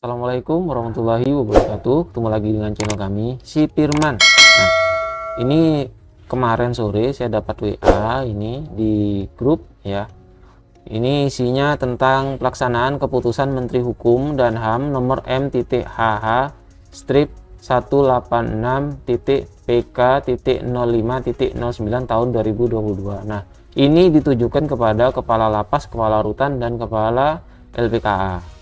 Assalamualaikum warahmatullahi wabarakatuh. Ketemu lagi dengan channel kami, si Firman. Nah, ini kemarin sore saya dapat WA ini di grup ya. Ini isinya tentang pelaksanaan keputusan Menteri Hukum dan HAM nomor M.HH/186.PK.05.09 tahun 2022. Nah, ini ditujukan kepada kepala lapas, kepala rutan, dan kepala LPKA.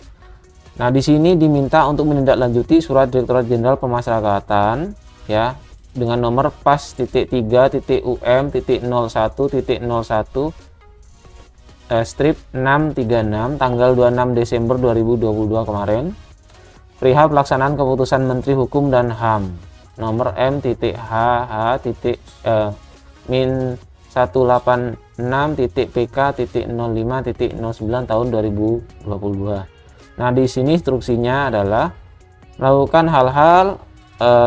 Nah, di sini diminta untuk menindaklanjuti surat Direktorat Jenderal Pemasyarakatan ya dengan nomor pas.3.UM.01/636 tanggal 26 Desember 2022 kemarin perihal pelaksanaan keputusan Menteri Hukum dan HAM nomor M.HH.min186.PK.05.09 tahun 2022. Nah, di sini instruksinya adalah melakukan hal-hal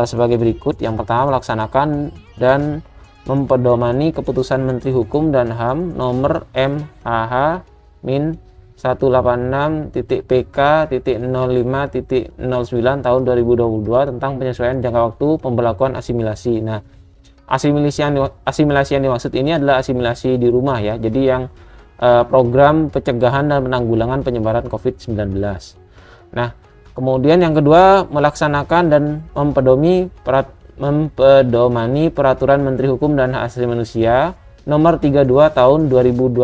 sebagai berikut. Yang pertama, melaksanakan dan mempedomani keputusan Menteri Hukum dan HAM nomor MHH-186.PK.05.09 tahun 2022 tentang penyesuaian jangka waktu pemberlakuan asimilasi. Nah, asimilasi yang dimaksud ini adalah asimilasi di rumah ya. Jadi yang program pencegahan dan penanggulangan penyebaran COVID-19. Nah, kemudian yang kedua, melaksanakan dan mempedomani peraturan Menteri Hukum dan Hak Asasi Manusia nomor 32 tahun 2022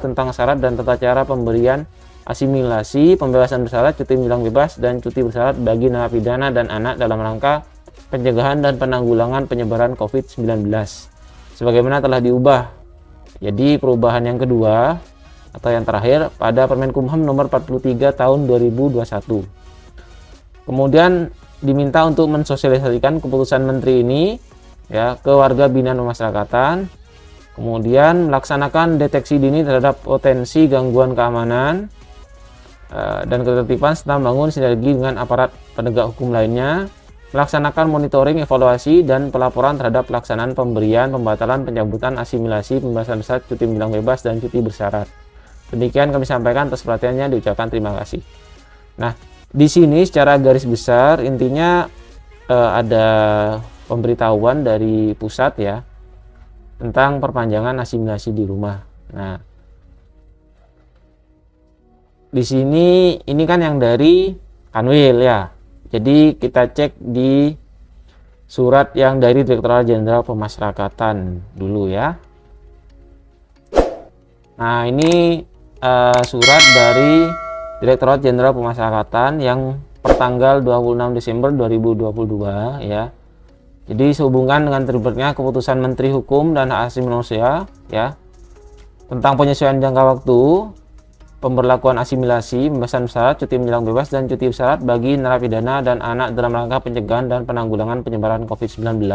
tentang syarat dan tata cara pemberian asimilasi, pembebasan bersyarat, cuti menjelang bebas, dan cuti bersyarat bagi narapidana dan anak dalam rangka pencegahan dan penanggulangan penyebaran COVID-19 sebagaimana telah diubah. Jadi perubahan yang kedua atau yang terakhir pada Permenkumham nomor 43 tahun 2021. Kemudian diminta untuk mensosialisasikan keputusan menteri ini ya ke warga binaan pemasyarakatan. Kemudian melaksanakan deteksi dini terhadap potensi gangguan keamanan dan ketertiban serta membangun sinergi dengan aparat penegak hukum lainnya. Melaksanakan monitoring, evaluasi, dan pelaporan terhadap pelaksanaan pemberian, pembatalan, pencabutan, asimilasi, pembebasan bersyarat, cuti menjelang bebas, dan cuti bersyarat. Demikian kami sampaikan, atas perhatiannya diucapkan terima kasih. Nah, di sini secara garis besar intinya ada pemberitahuan dari pusat ya tentang perpanjangan asimilasi di rumah. Nah, di sini ini kan yang dari Kanwil ya. Jadi kita cek di surat yang dari Direktorat Jenderal Pemasyarakatan dulu ya. Nah, ini surat dari Direktorat Jenderal Pemasyarakatan yang pertanggal 26 Desember 2022 ya. Jadi sehubungan dengan terbitnya keputusan Menteri Hukum dan Hak Asasi Manusia ya tentang penyesuaian jangka waktu pemberlakuan asimilasi, pembebasan bersyarat, cuti menjelang bebas, dan cuti bersyarat bagi narapidana dan anak dalam rangka pencegahan dan penanggulangan penyebaran COVID-19.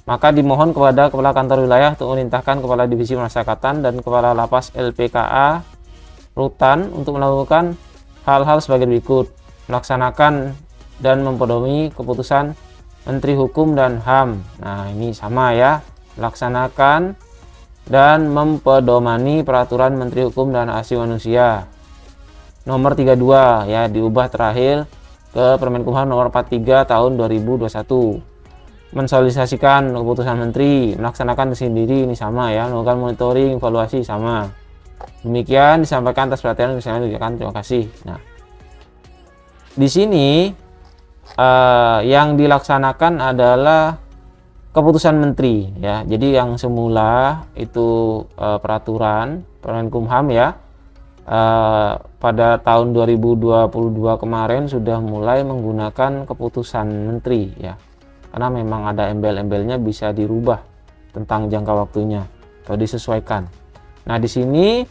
Maka dimohon kepada Kepala Kantor Wilayah untuk memerintahkan Kepala Divisi Pemasyarakatan dan Kepala Lapas LPKA Rutan untuk melakukan hal-hal sebagai berikut. Melaksanakan dan mempedomani keputusan Menteri Hukum dan HAM. Nah, ini sama ya. Melaksanakan dan mempedomani peraturan Menteri Hukum dan Hak Asasi Manusia nomor 32 ya, diubah terakhir ke Permenkumham nomor 43 tahun 2021. Mensosialisasikan keputusan menteri, melaksanakan sendiri ini sama ya, melakukan monitoring, evaluasi sama. Demikian disampaikan, atas perhatian misalnya diberikan, terima kasih. Nah, di sini yang dilaksanakan adalah keputusan menteri ya. Jadi yang semula itu peraturan Permenkumham ya pada tahun 2022 kemarin sudah mulai menggunakan keputusan menteri ya. Karena memang ada embel-embelnya bisa dirubah tentang jangka waktunya atau disesuaikan. Nah, di sini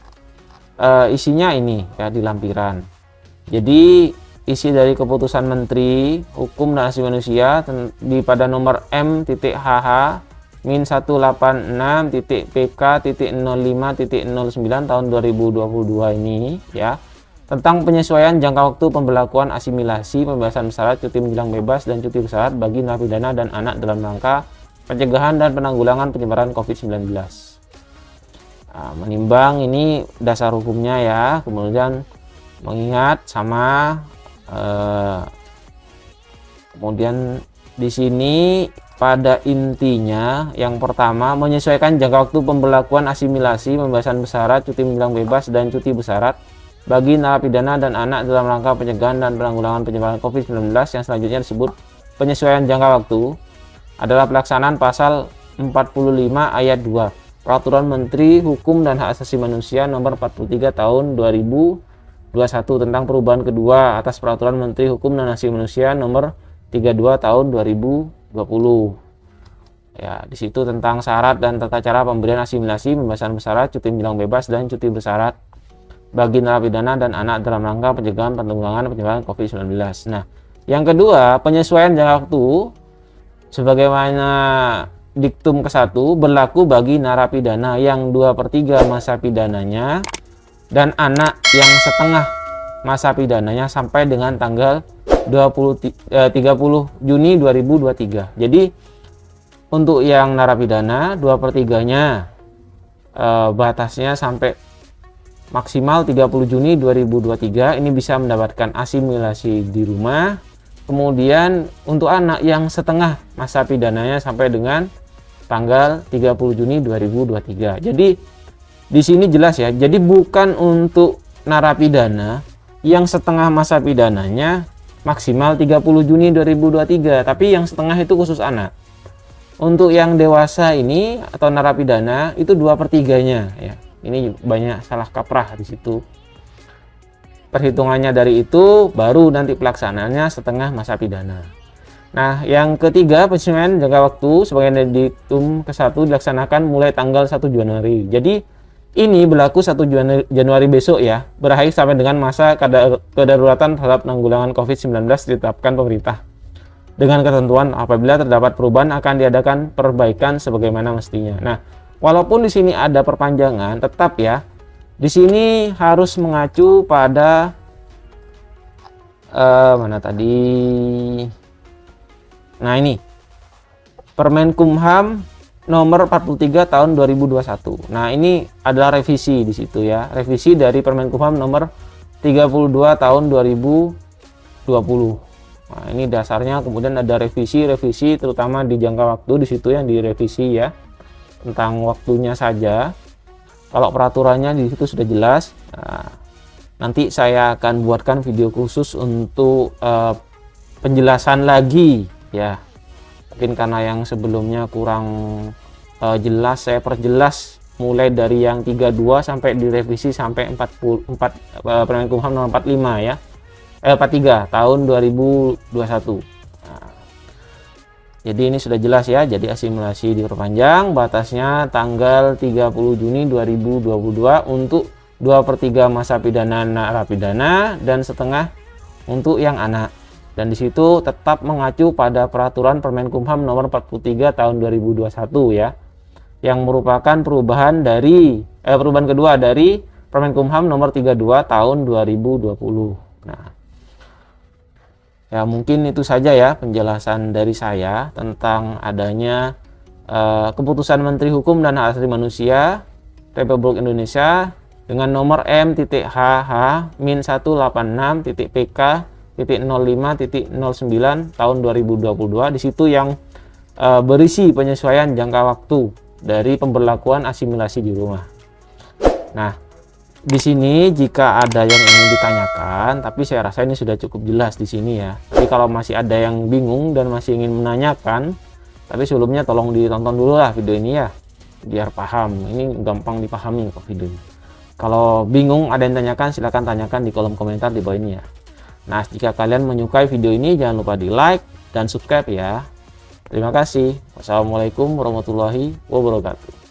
isinya ini ya di lampiran. Jadi isi dari keputusan Menteri Hukum dan Hak Asasi Manusia di pada nomor M.HH-186.PK.05.09 tahun 2022 ini ya tentang penyesuaian jangka waktu pemberlakuan asimilasi, pembebasan bersyarat, cuti menjelang bebas, dan cuti bersyarat bagi narapidana dan anak dalam rangka pencegahan dan penanggulangan penyebaran COVID-19. Nah, menimbang ini dasar hukumnya ya, kemudian mengingat sama Kemudian di sini pada intinya yang pertama menyesuaikan jangka waktu pemberlakuan asimilasi, pembebasan bersyarat, cuti menjelang bebas dan cuti bersyarat bagi narapidana dan anak dalam rangka pencegahan dan penanggulangan penyebaran COVID-19 yang selanjutnya disebut penyesuaian jangka waktu adalah pelaksanaan pasal 45 ayat 2 Peraturan Menteri Hukum dan Hak Asasi Manusia nomor 43 tahun 2021 tentang perubahan kedua atas Peraturan Menteri Hukum dan Hak Asasi Manusia nomor 32 tahun 2020. Ya, di situ tentang syarat dan tata cara pemberian asimilasi, pembebasan bersyarat, cuti menjelang bebas dan cuti bersyarat bagi narapidana dan anak dalam rangka pencegahan penanggulangan penyebaran COVID-19. Nah, yang kedua, penyesuaian jangka waktu sebagaimana diktum ke-1 berlaku bagi narapidana yang 2/3 masa pidananya dan anak yang setengah masa pidananya sampai dengan tanggal 30 Juni 2023. Jadi untuk yang narapidana 2/3-nya batasnya sampai maksimal 30 Juni 2023 ini bisa mendapatkan asimilasi di rumah. Kemudian untuk anak yang setengah masa pidananya sampai dengan tanggal 30 Juni 2023. Jadi di sini jelas ya. Jadi bukan untuk narapidana yang setengah masa pidananya maksimal 30 Juni 2023, tapi yang setengah itu khusus anak. Untuk yang dewasa ini atau narapidana itu 2/3-nya ya. Ini banyak salah kaprah di situ. Perhitungannya dari itu baru nanti pelaksanaannya setengah masa pidana. Nah, yang ketiga penyesuaian jangka waktu sebagai diktum ke-1 dilaksanakan mulai tanggal 1 Januari. Jadi ini berlaku 1 Januari besok ya, berakhir sampai dengan masa kedaruratan terhadap penanggulangan COVID-19 ditetapkan pemerintah. Dengan ketentuan apabila terdapat perubahan akan diadakan perbaikan sebagaimana mestinya. Nah, walaupun di sini ada perpanjangan, tetap ya, di sini harus mengacu pada mana tadi? Nah ini Permenkumham nomor 43 tahun 2021. Nah ini adalah revisi di situ ya, revisi dari Permenkumham nomor 32 tahun 2020. Nah ini dasarnya, kemudian ada revisi terutama di jangka waktu di situ yang direvisi ya, tentang waktunya saja. Kalau peraturannya di situ sudah jelas. Nah, nanti saya akan buatkan video khusus untuk penjelasan lagi ya. Mungkin karena yang sebelumnya kurang jelas, saya perjelas mulai dari yang 32 sampai direvisi sampai 44 Permenkumham nomor 45 ya. 43 tahun 2021. Jadi ini sudah jelas ya, jadi asimilasi diperpanjang, batasnya tanggal 30 Juni 2022 untuk 2/3 masa pidana narapidana dan setengah untuk yang anak. Dan di situ tetap mengacu pada peraturan Permenkumham nomor 43 tahun 2021 ya, yang merupakan perubahan kedua dari Permenkumham nomor 32 tahun 2020. Nah, ya mungkin itu saja ya penjelasan dari saya tentang adanya keputusan Menteri Hukum dan Hak Asasi Manusia Republik Indonesia dengan nomor M.HH-186.PK.05.09 tahun 2022. Di situ yang berisi penyesuaian jangka waktu dari pemberlakuan asimilasi di rumah. Nah, di sini jika ada yang ingin ditanyakan, tapi saya rasa ini sudah cukup jelas di sini ya. Tapi kalau masih ada yang bingung dan masih ingin menanyakan, tapi sebelumnya tolong ditonton dulu lah video ini ya, biar paham. Ini gampang dipahami kok videonya. Kalau bingung ada yang tanyakan, silahkan tanyakan di kolom komentar di bawah ini ya. Nah, jika kalian menyukai video ini, jangan lupa di like dan subscribe ya. Terima kasih. Wassalamualaikum warahmatullahi wabarakatuh.